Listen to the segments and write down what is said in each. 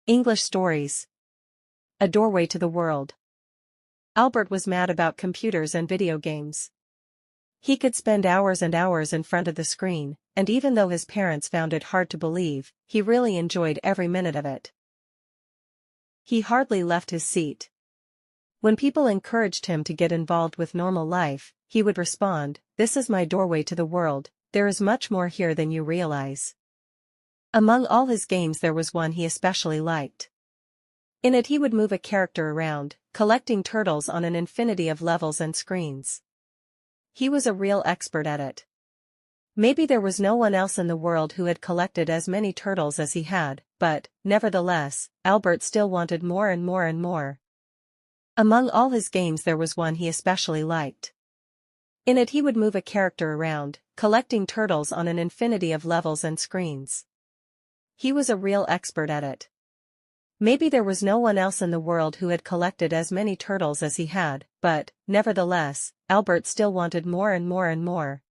English stories. A doorway to the world. Albert was mad about computers and video games. He could spend hours and hours in front of the screen, and even though his parents found it hard to believe, he really enjoyed every minute of it. He hardly left his seat. When people encouraged him to get involved with normal life, he would respond, "This is my doorway to the world, there is much more here than you realize." Among all his games there was one he especially liked. In it he would move a character around, collecting turtles on an infinity of levels and screens. He was a real expert at it. Maybe there was no one else in the world who had collected as many turtles as he had, but, nevertheless, Albert still wanted more and more and more. Among all his games there was one he especially liked. In it he would move a character around, collecting turtles on an infinity of levels and screens. He was a real expert at it. Maybe there was no one else in the world who had collected as many turtles as he had, but, nevertheless, Albert still wanted more and more and more.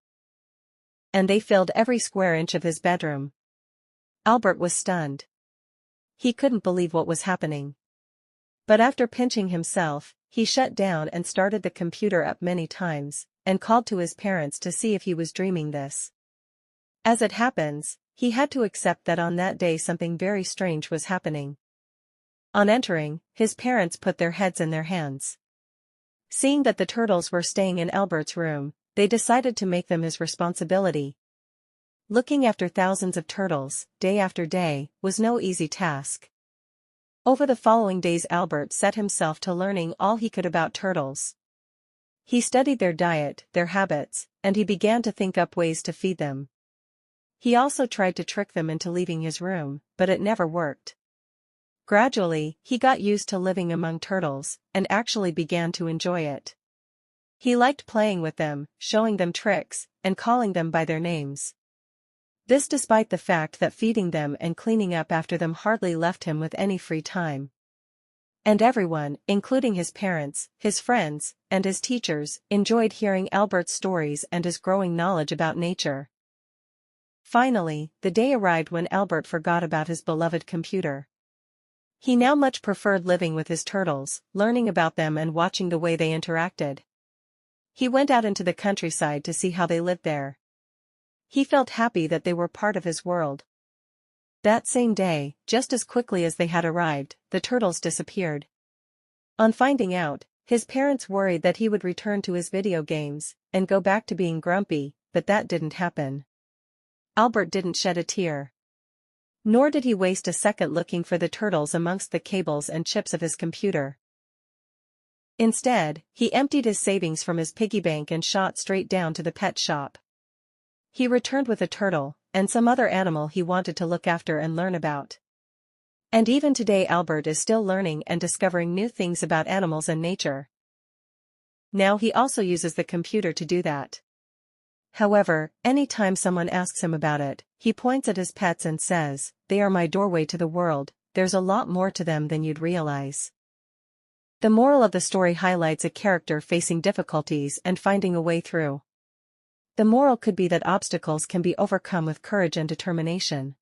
And they filled every square inch of his bedroom. Albert was stunned. He couldn't believe what was happening. But after pinching himself, he shut down and started the computer up many times, and called to his parents to see if he was dreaming this. As it happens, he had to accept that on that day something very strange was happening. On entering, his parents put their heads in their hands. Seeing that the turtles were staying in Albert's room, they decided to make them his responsibility. Looking after thousands of turtles, day after day, was no easy task. Over the following days Albert set himself to learning all he could about turtles. He studied their diet, their habits, and he began to think up ways to feed them. He also tried to trick them into leaving his room, but it never worked. Gradually, he got used to living among turtles, and actually began to enjoy it. He liked playing with them, showing them tricks, and calling them by their names. This despite the fact that feeding them and cleaning up after them hardly left him with any free time. And everyone, including his parents, his friends, and his teachers, enjoyed hearing Albert's stories and his growing knowledge about nature. Finally, the day arrived when Albert forgot about his beloved computer. He now much preferred living with his turtles, learning about them and watching the way they interacted. He went out into the countryside to see how they lived there. He felt happy that they were part of his world. That same day, just as quickly as they had arrived, the turtles disappeared. On finding out, his parents worried that he would return to his video games and go back to being grumpy, but that didn't happen. Albert didn't shed a tear. Nor did he waste a second looking for the turtles amongst the cables and chips of his computer. Instead, he emptied his savings from his piggy bank and shot straight down to the pet shop. He returned with a turtle, and some other animal he wanted to look after and learn about. And even today Albert is still learning and discovering new things about animals and nature. Now he also uses the computer to do that. However, any time someone asks him about it, he points at his pets and says, "They are my doorway to the world, there's a lot more to them than you'd realize." The moral of the story highlights a character facing difficulties and finding a way through. The moral could be that obstacles can be overcome with courage and determination.